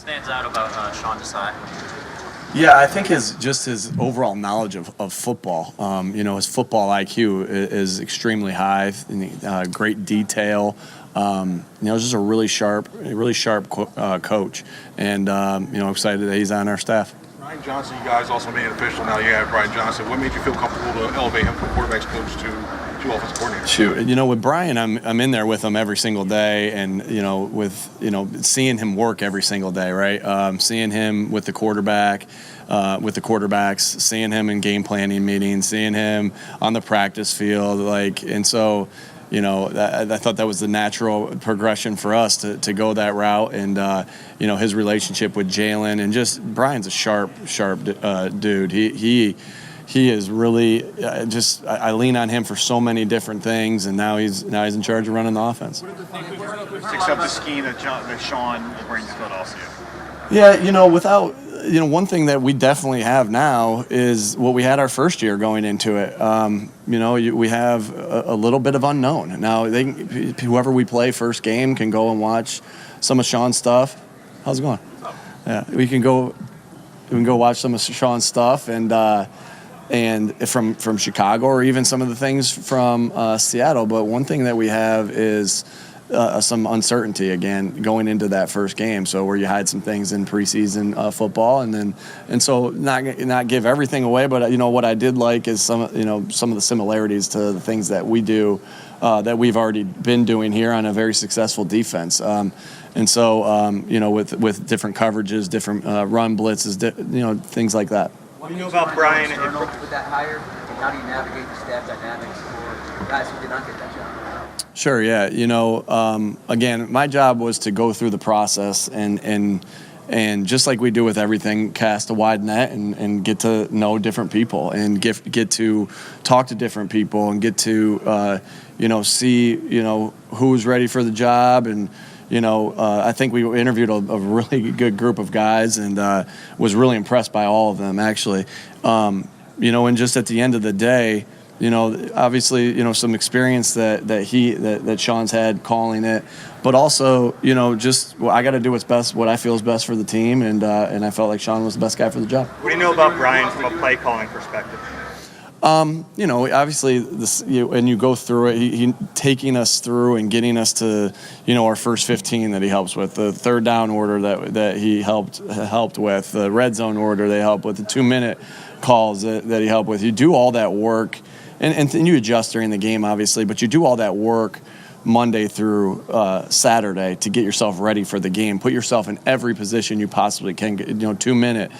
stands out about Sean Desai? Yeah, I think his overall knowledge of football, his football IQ is extremely high. Great detail. Just a really sharp coach, and excited that he's on our staff. Brian Johnson, you guys also made it official now. You have Brian Johnson. What made you feel comfortable to elevate him from quarterback's coach to offensive coordinator? Shoot, with Brian, I'm in there with him every single day, and seeing him work every single day, right? Seeing him with the quarterback. With the quarterbacks, seeing him in game planning meetings, seeing him on the practice field, and so, I thought that was the natural progression for us to go that route, and his relationship with Jalen, and just Brian's a sharp dude. He is really I lean on him for so many different things, and now he's in charge of running the offense. Except the scheme that Sean brings to Philadelphia. Yeah, one thing that we definitely have now is what we had our first year going into it. We have a little bit of unknown. Now, whoever we play first game can go and watch some of Sean's stuff. How's it going? Yeah, we can go watch some of Sean's stuff and from Chicago, or even some of the things from Seattle. But one thing that we have is some uncertainty again going into that first game. So where you hide some things in preseason football, and so not give everything away. But what I did like is some of the similarities to the things that we do that we've already been doing here on a very successful defense. And so with different coverages, different run blitzes, things like that. What do you know about Brian? With that hire, how do you navigate the staff dynamics for guys who did not get that job? Sure, yeah. Again, my job was to go through the process and just like we do with everything, cast a wide net and get to know different people and get to talk to different people and get to see who's ready for the job. And I think we interviewed a really good group of guys, and was really impressed by all of them actually. And just at the end of the day, obviously, some experience that Sean's had calling it, but also, I got to do what I feel is best for the team, and I felt like Sean was the best guy for the job. What do you know about Brian from a play calling perspective? Obviously, and you go through it. He taking us through and getting us to, our first 15 that he helps with, the third down order that he helped with, the red zone order they helped with, the 2-minute calls that he helped with. You do all that work. And you adjust during the game, obviously, but you do all that work Monday through Saturday to get yourself ready for the game. Put yourself in every position you possibly can. 2-minute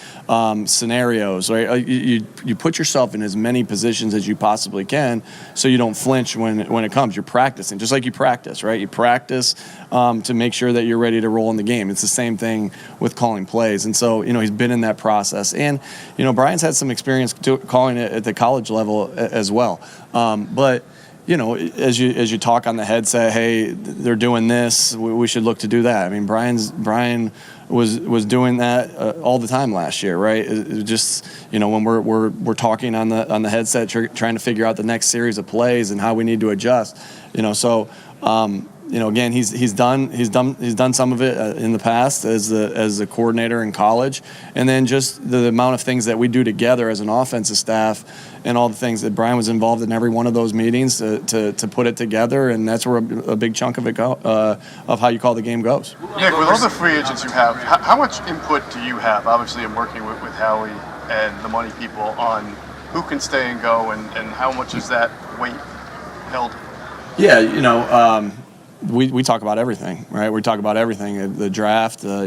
scenarios, right? You put yourself in as many positions as you possibly can, so you don't flinch when it comes. You're practicing, just like you practice, right? You practice to make sure that you're ready to roll in the game. It's the same thing with calling plays, and so he's been in that process. And Brian's had some experience calling it at the college level as well, but. As you talk on the headset, hey, they're doing this, we should look to do that. I mean, Brian was doing that all the time last year, right? It just when we're talking on the headset, trying to figure out the next series of plays and how we need to adjust. Again, he's done some of it in the past as a coordinator in college, and then just the amount of things that we do together as an offensive staff, and all the things that Brian was involved in every one of those meetings to put it together, and that's where a big chunk of it of how you call the game goes. Nick, with all the free agents you have, how much input do you have? Obviously, I'm working with Howie and the money people on who can stay and go, and how much is that weight held? Yeah, we talk about everything, right? We talk about everything: the draft, the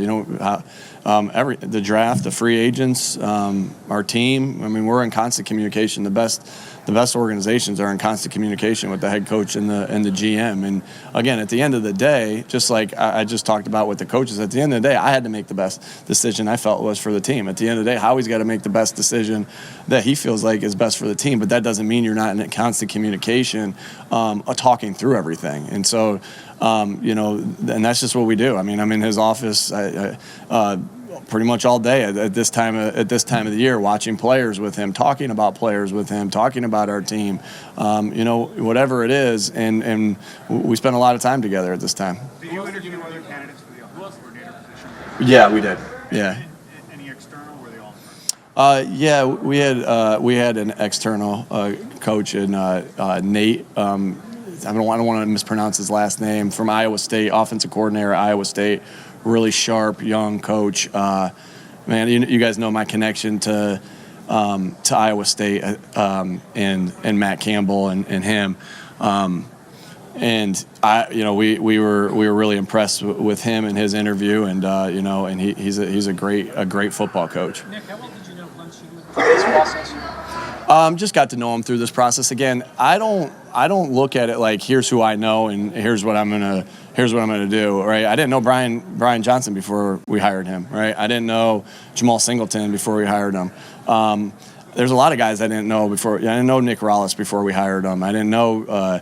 draft, the free agents, our team. I mean, we're in constant communication. The best organizations are in constant communication with the head coach and the GM. And again, at the end of the day, just like I just talked about with the coaches, at the end of the day, I had to make the best decision I felt was for the team. At the end of the day, Howie's got to make the best decision that he feels like is best for the team. But that doesn't mean you're not in constant communication, talking through everything. And so, and that's just what we do. I mean, I'm in his office pretty much all day at this time of the year, watching players with him, talking about players with him, talking about our team, whatever it is, and we spend a lot of time together at this time. Do you interview other candidates for the offensive coordinator position? Yeah, we did. Yeah. Any external, or were they all? Yeah, we had an external coach in Nate. I don't want to mispronounce his last name. From Iowa State, offensive coordinator at Iowa State, really sharp young coach. Man, you guys know my connection to Iowa State and Matt Campbell and him. And we were really impressed with him and his interview, and and he's a great football coach. Nick, how well did you know Glenn Sheehan through this process? Just got to know him through this process. Again, I don't look at it like here's who I know and here's what I'm gonna do. Right? I didn't know Brian Johnson before we hired him. Right? I didn't know Jamal Singleton before we hired him. There's a lot of guys I didn't know before. I didn't know Nick Rollis before we hired him. I didn't know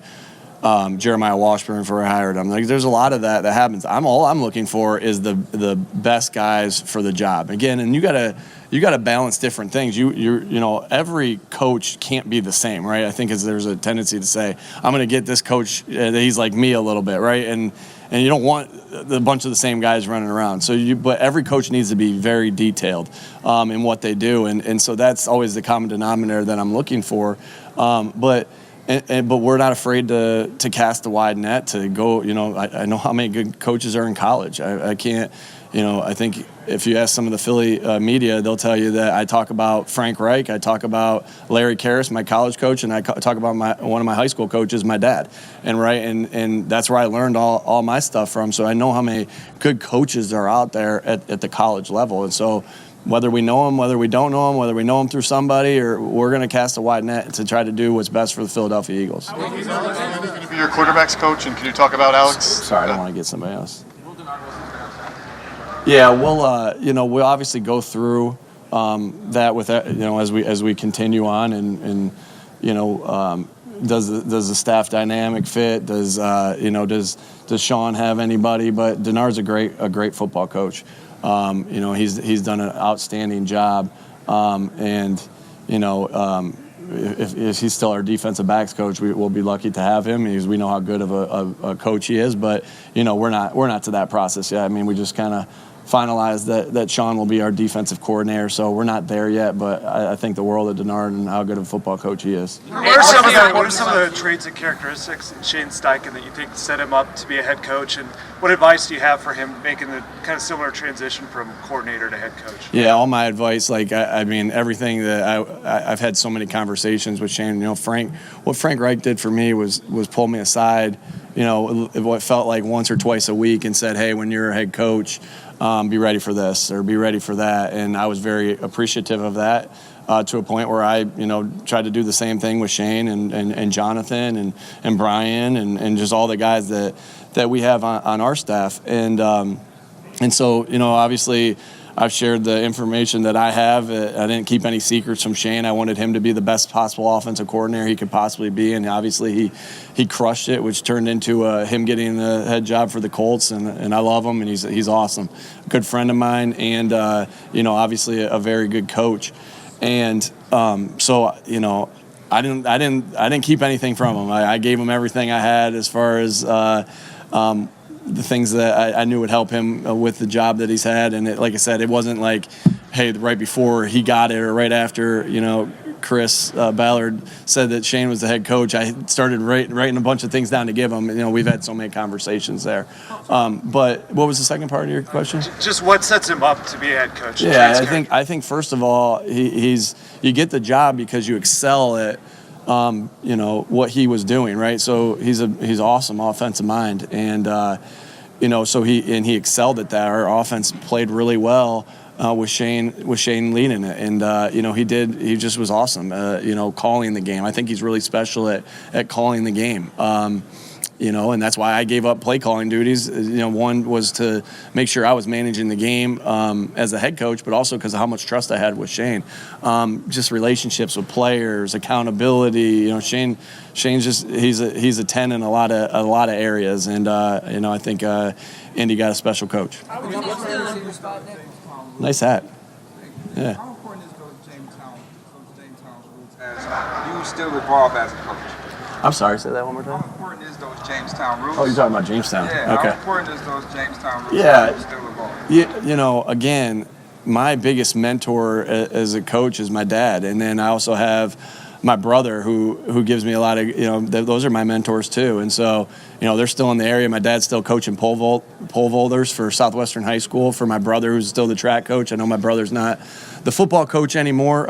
Jeremiah Washburn before I hired him. Like, there's a lot of that happens. All I'm looking for is the best guys for the job. Again, and you gotta balance different things. Every coach can't be the same, right? I think there's a tendency to say, I'm gonna get this coach that he's like me a little bit, right? And you don't want a bunch of the same guys running around. But every coach needs to be very detailed in what they do, and so that's always the common denominator that I'm looking for. But we're not afraid to cast a wide net, to go. I know how many good coaches are in college. I can't. I think if you ask some of the Philly media, they'll tell you that I talk about Frank Reich, I talk about Larry Karras, my college coach, and I talk about one of my high school coaches, my dad. And that's where I learned all my stuff from. So I know how many good coaches are out there at the college level. And so whether we know them, whether we don't know them, whether we know them through somebody, or we're going to cast a wide net to try to do what's best for the Philadelphia Eagles. You're your quarterback's coach, and can you talk about Alex? Sorry, I don't want to get somebody else. Yeah, we'll obviously go through that with as we continue on, and does the staff dynamic fit? Does Sean have anybody? But Denard's a great football coach. He's done an outstanding job, if he's still our defensive backs coach, we'll be lucky to have him because we know how good of a coach he is. But we're not to that process yet. I mean, we just kind of finalized that Sean will be our defensive coordinator, so we're not there yet. But I think the world of Denard and how good of a football coach he is. What are some of the traits and characteristics in Shane Steichen that you think set him up to be a head coach, and what advice do you have for him making the kind of similar transition from coordinator to head coach? Yeah, all my advice, everything that I've had so many conversations with Shane. What Frank Reich did for me was pull me aside, what felt like once or twice a week, and said, hey, when you're a head coach, be ready for this or be ready for that. And I was very appreciative of that to a point where I, tried to do the same thing with Shane and Jonathan and Brian and just all the guys that we have on our staff. And so, obviously I've shared the information that I have. I didn't keep any secrets from Shane. I wanted him to be the best possible offensive coordinator he could possibly be, and obviously he crushed it, which turned into him getting the head job for the Colts, and I love him, and he's awesome. A good friend of mine, and obviously a very good coach. And so I didn't keep anything from him. I gave him everything I had as far as the things that I knew would help him with the job that he's had. And like I said, it wasn't like, hey, right before he got it or right after, Chris Ballard said that Shane was the head coach, I started writing a bunch of things down to give him. We've had so many conversations there. But what was the second part of your question? Just what sets him up to be a head coach? Yeah, I think first of all, you get the job because you excel at what he was doing, right? So he's awesome offensive mind, and so he excelled at that. Our offense played really well with Shane leading it, and he just was awesome. Calling the game. I think he's really special at calling the game. And that's why I gave up play calling duties. One was to make sure I was managing the game as a head coach, but also because of how much trust I had with Shane. Just relationships with players, accountability. Shane's he's a 10 in a lot of areas, and I think Indy got a special coach. Nice hat. Yeah. How important is Coach James Towns' roots as you still evolve as a coach? I'm sorry, say that one more How time. important is those Jamestown roots? Oh, you're talking about Jamestown. Yeah, Okay. how important is those Jamestown roots? Yeah. How are you still involved? You know, again, my biggest mentor as a coach is my dad, and then I also have my brother who gives me a lot of, you know, those are my mentors too. And so, you know, they're still in the area. My dad's still coaching pole vaulters for Southwestern High School. For my brother, who's still the track coach, I know my brother's not the football coach anymore,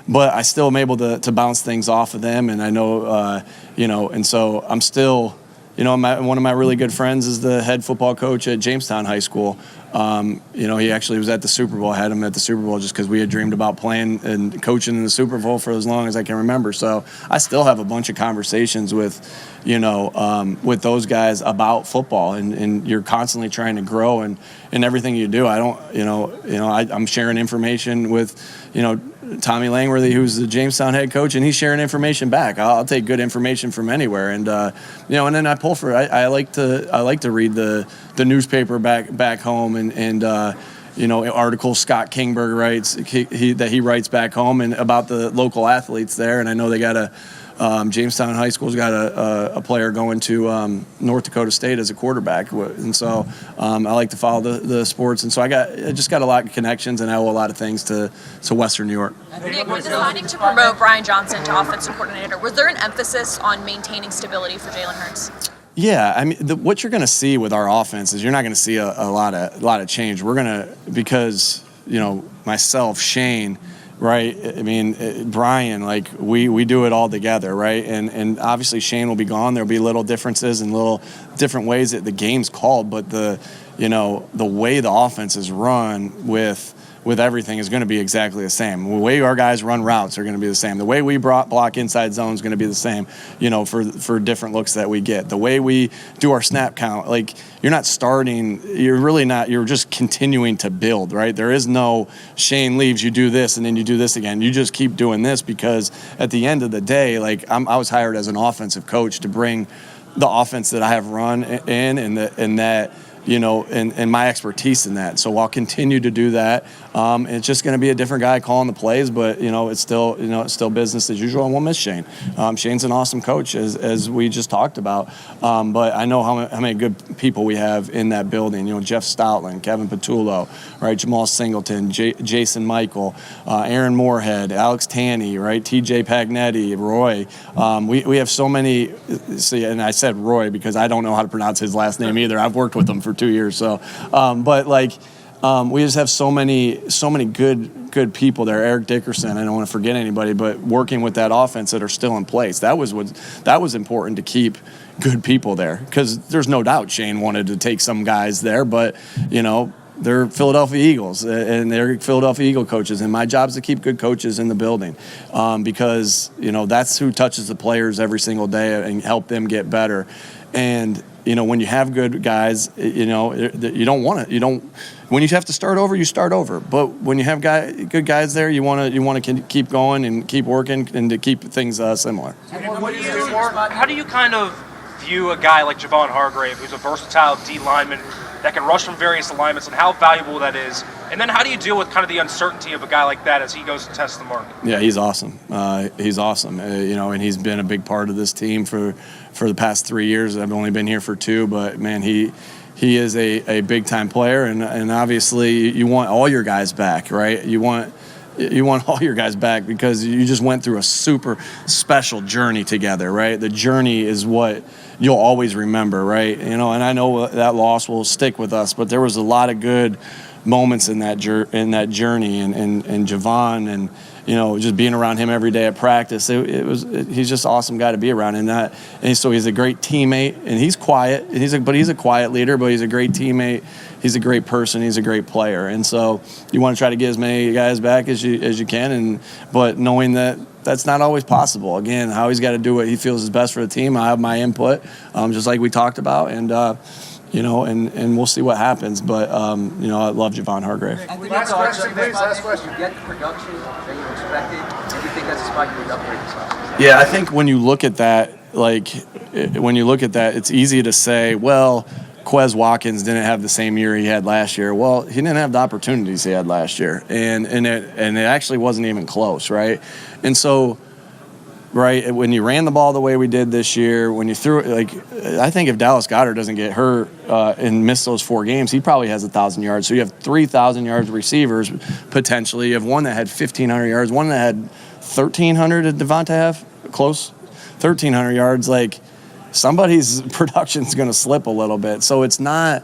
but I still am able to bounce things off of them. And I know, you know, and so I'm still, you know, one of my really good friends is the head football coach at Jamestown High School. You know, he actually was at the Super Bowl. I had him at the Super Bowl just because we had dreamed about playing and coaching in the Super Bowl for as long as I can remember. So I still have a bunch of conversations with, you know, with those guys about football, and you're constantly trying to grow in everything you do. I don't, I'm sharing information with, you know, Tommy Langworthy, who's the Jamestown head coach, and he's sharing information back. I'll take good information from anywhere, and you know, and then I pull for it. I like to read the newspaper back home, and you know, articles Scott Kingberg writes that he writes back home and about the local athletes there. And I know they got Jamestown High School's got a player going to North Dakota State as a quarterback, and so I like to follow the sports, and so I just got a lot of connections, and I owe a lot of things to Western New York. Nick, with deciding to promote Brian Johnson to offensive coordinator, was there an emphasis on maintaining stability for Jalen Hurts? Yeah, I mean, what you're going to see with our offense is you're not going to see a lot of change. We're going to, because, you know, myself, Shane, right? I mean, Brian, like we do it all together, right? And obviously Shane will be gone. There'll be little differences and little different ways that the game's called, but the way the offense is run with everything is going to be exactly the same. The way our guys run routes are going to be the same. The way we block inside zone is going to be the same, you know, for different looks that we get. The way we do our snap count, like you're not starting, you're really not, you're just continuing to build, right? There is no Shane leaves, you do this, and then you do this again. You just keep doing this because at the end of the day, like I was hired as an offensive coach to bring the offense that I have run in and that, you know, and my expertise in that. So I'll continue to do that. It's just going to be a different guy calling the plays, but you know, it's still business as usual. And we'll miss Shane. Shane's an awesome coach, as we just talked about. But I know how many good people we have in that building. You know, Jeff Stoutland, Kevin Patullo, right? Jamal Singleton, Jason Michael, Aaron Moorhead, Alex Tanny, right? TJ Pagnetti, Roy. We have so many. See, and I said Roy because I don't know how to pronounce his last name either. I've worked with him for 2 years, so but like we just have so many good people there. Eric Dickerson, I don't want to forget anybody, but working with that offense that are still in place. That was important to keep good people there, because there's no doubt Shane wanted to take some guys there, but you know, they're Philadelphia Eagles and they're Philadelphia Eagle coaches, and my job is to keep good coaches in the building, because you know, that's who touches the players every single day and help them get better. And you know, when you have good guys, you know, when you have to start over, you start over. But when you have good guys there, you want to keep going and keep working and to keep things similar. How do you kind of view a guy like Javon Hargrave, who's a versatile D lineman that can rush from various alignments, and how valuable that is? And then how do you deal with kind of the uncertainty of a guy like that as he goes to test the market? Yeah, he's awesome. He's awesome. You know, and he's been a big part of this team for the past 3 years. I've only been here for 2, but man, he is a big time player, and obviously you want all your guys back, right? You want all your guys back because you just went through a super special journey together, right? The journey is what you'll always remember, right? You know, and I know that loss will stick with us, but there was a lot of good moments in that journey, and Javon, and you know, just being around him every day at practice, he's just an awesome guy to be around. And so he's a great teammate, and he's quiet, and he's a quiet leader, but he's a great teammate. He's a great person. He's a great player. And so you want to try to get as many guys back as you can, but knowing that that's not always possible. Again, Howie's got to do what he feels is best for the team. I have my input, just like we talked about, and you know, and we'll see what happens. But you know, I love Javon Hargrave. Last question, please. Last question. You get the production that you expected. Do you think that's a spot you would upgrade this offseason? Yeah, I think when you look at that, it's easy to say, well, Quez Watkins didn't have the same year he had last year. Well, he didn't have the opportunities he had last year, and it actually wasn't even close, right? And so right? When you ran the ball the way we did this year, when you threw it, like, I think if Dallas Goedert doesn't get hurt and miss those 4 games, he probably has 1,000 yards. So you have 3,000 yards receivers potentially. You have one that had 1,500 yards, one that had 1,300. Did Devonta have close 1,300 yards? Like, somebody's production's going to slip a little bit. So it's not.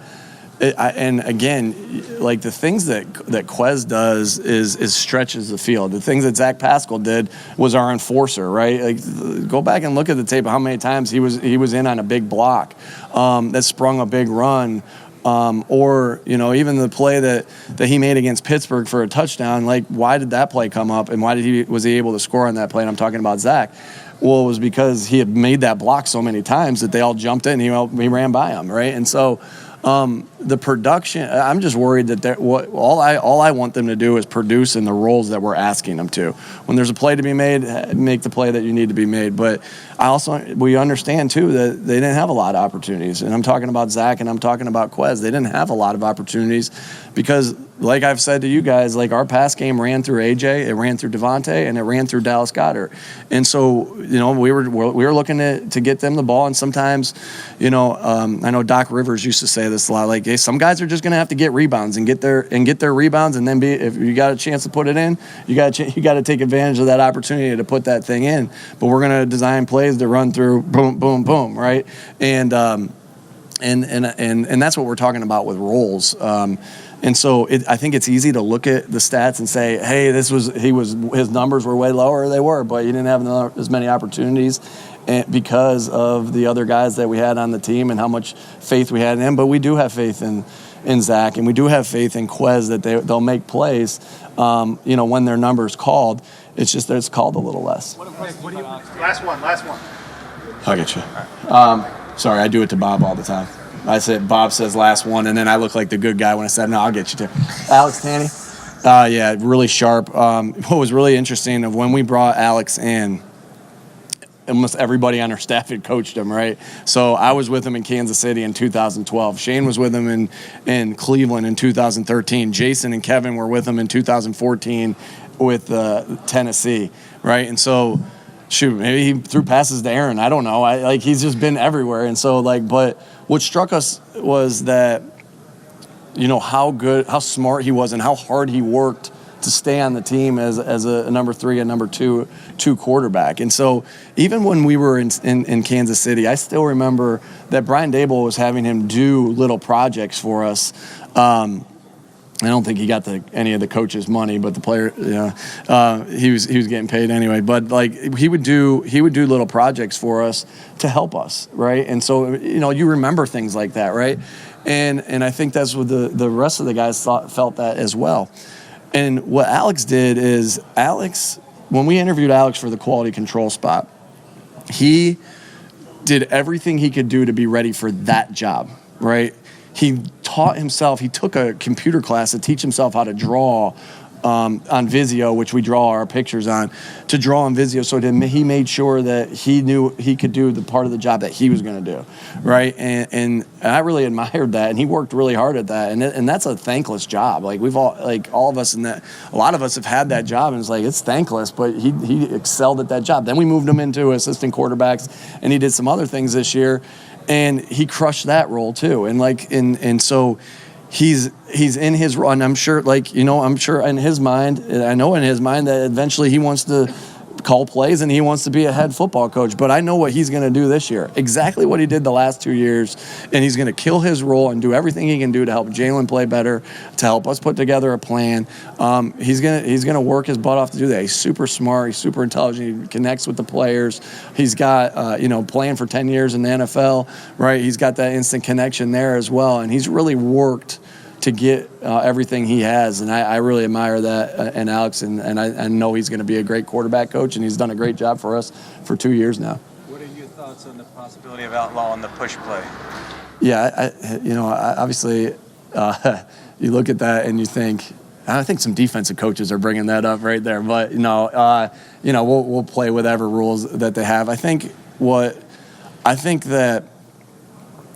And again, like the things that Quez does is stretches the field. The things that Zach Pascal did was our enforcer, right? Like, go back and look at the tape of how many times he was in on a big block that sprung a big run, or even the play that he made against Pittsburgh for a touchdown. Like, why did that play come up, and why was he able to score on that play? And I'm talking about Zach. Well, it was because he had made that block so many times that they all jumped in. He ran by him, right? And so. The production, I'm just worried that all I want them to do is produce in the roles that we're asking them to. When there's a play to be made, make the play that you need to be made. But we understand too that they didn't have a lot of opportunities. And I'm talking about Zach and I'm talking about Quez. They didn't have a lot of opportunities because, like I've said to you guys, like our pass game ran through AJ, it ran through Devontae, and it ran through Dallas Goedert. And so, we were looking to get them the ball. And sometimes, I know Doc Rivers used to say this a lot, like, hey, some guys are just going to have to get rebounds and get their rebounds, and then if you got a chance to put it in, you got to take advantage of that opportunity to put that thing in. But we're going to design plays to run through boom, boom, boom, right? And that's what we're talking about with roles. And so I think it's easy to look at the stats and say, hey, his numbers were way lower. They were, but he didn't have as many opportunities because of the other guys that we had on the team and how much faith we had in him. But we do have faith in Zach, and we do have faith in Quez that they'll make plays, when their number's called. It's just that it's called a little less. Last one. I'll get you. Sorry, I do it to Bob all the time. I said, Bob says last one, and then I look like the good guy when I said, no, I'll get you too. Alex Tanny? Yeah, really sharp. What was really interesting of when we brought Alex in, almost everybody on our staff had coached him, right? So I was with him in Kansas City in 2012. Shane was with him in Cleveland in 2013. Jason and Kevin were with him in 2014 with Tennessee, right? And so, shoot, maybe he threw passes to Aaron. I don't know. He's just been everywhere. And so, but what struck us was that, how smart he was and how hard he worked to stay on the team as a number 3 and number 2 quarterback. And so even when we were in Kansas City, I still remember that Brian Daboll was having him do little projects for us. I don't think he got any of the coach's money, but the player, he was getting paid anyway. But he would do little projects for us to help us, right? And so you remember things like that, right? And I think that's what the rest of the guys felt that as well. And what Alex did is when we interviewed Alex for the quality control spot, he did everything he could do to be ready for that job, right? He taught himself, he took a computer class to teach himself how to draw on Visio, which we draw our pictures on, to draw on Visio. So he made sure that he knew he could do the part of the job that he was going to do, right? And I really admired that, and he worked really hard at that. And that's a thankless job. We've all of us in that, a lot of us have had that job, and it's thankless, but he excelled at that job. Then we moved him into assistant quarterbacks, and he did some other things this year, and he crushed that role too. And so he's in his role, and I'm sure in his mind, I know in his mind that eventually he wants to call plays and he wants to be a head football coach. But I know what he's going to do this year, exactly what he did the last 2 years, and he's going to kill his role and do everything he can do to help Jalen play better, to help us put together a plan. He's gonna work his butt off to do that. He's super smart. He's super intelligent. He connects with the players. He's got playing for 10 years in the NFL, right? He's got that instant connection there as well, and he's really worked to get everything he has, and I really admire that in Alex, and I know he's going to be a great quarterback coach, and he's done a great job for us for 2 years now. What are your thoughts on the possibility of outlawing the push play? Yeah, obviously, you look at that and you think, I think some defensive coaches are bringing that up right there, but we'll play whatever rules that they have. I think that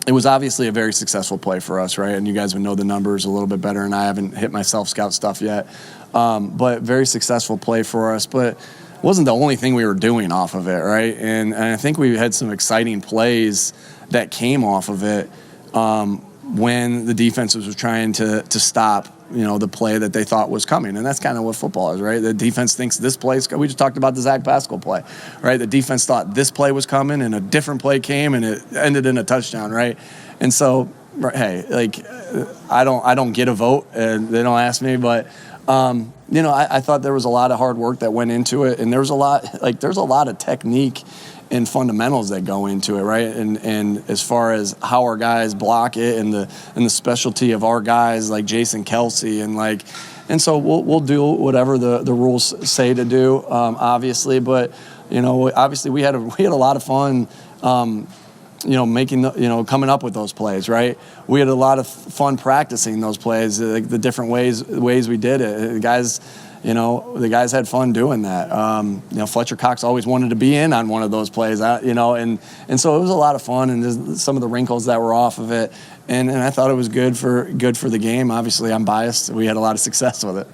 it was obviously a very successful play for us, right? And you guys would know the numbers a little bit better, and I haven't hit my self-scout stuff yet. But very successful play for us. But wasn't the only thing we were doing off of it, right? And I think we had some exciting plays that came off of it when the defenses was trying to stop, the play that they thought was coming. And that's kind of what football is, right? The defense thinks this play's we just talked about the Zach Pascal play, right? The defense thought this play was coming and a different play came and it ended in a touchdown, right? And so, hey, like, I don't get a vote, and they don't ask me, but I thought there was a lot of hard work that went into it, and there's a lot of technique and fundamentals that go into it, right? And as far as how our guys block it and the specialty of our guys like Jason Kelsey and so we'll do whatever the rules say to do, obviously, but obviously we had a lot of fun. Coming up with those plays, right? We had a lot of fun practicing those plays, like the different ways we did it. The guys had fun doing that. Fletcher Cox always wanted to be in on one of those plays, and so it was a lot of fun, and there's some of the wrinkles that were off of it, and I thought it was good for the game. Obviously, I'm biased. We had a lot of success with it.